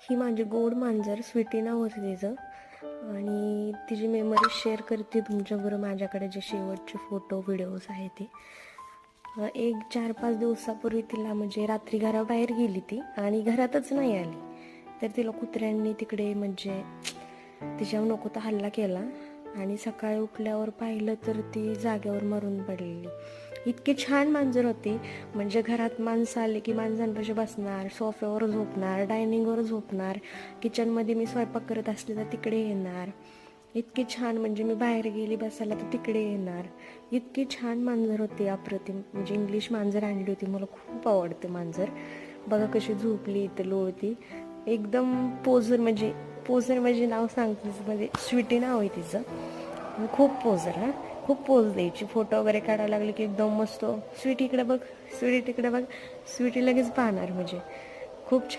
ही माझी गोड मांजर स्वीटी नाव होतं तिचं आणि तिची मेमरी शेअर करते तुमच्याबरोबर. माझ्याकडे जे शेवटचे फोटो व्हिडिओज आहेत ते एक 4-5 दिवसापूर्वी तिला म्हणजे रात्री घराबाहेर गेली ती आणि घरातच नाही आली, तर तिला कुत्र्यांनी तिकडे म्हणजे तिच्यावर नको तर हल्ला केला आणि सकाळी उठल्यावर पाहिलं तर ती जागेवर मरून पडलेली. इतकी छान मांजर होती, म्हणजे घरात माणसं आले की माणसांपाशी बसणार, सोफ्यावर झोपणार, डायनिंगवर झोपणार, किचनमध्ये मी स्वयंपाक करत असले तर तिकडे येणार. इतकी छान, म्हणजे मी बाहेर गेली बसायला तर तिकडे येणार. इतकी छान मांजर होती, अप्रतिम. म्हणजे इंग्लिश मांजर आणली होती, मला खूप आवडते मांजर. बघा कशी झोपली इथं लोळती, एकदम पोझर म्हणजे नाव सांगतेच, म्हणजे स्वीटी नाव आहे तिचं. खूप पोझर, हां खूप पोज द्यायची. फोटो वगैरे काढायला लागले की एकदम मस्त, स्वीटी इकडे बघ, स्वीटी तिकडे बघ, स्वीटी लगेच पाहणार. म्हणजे खूप छान.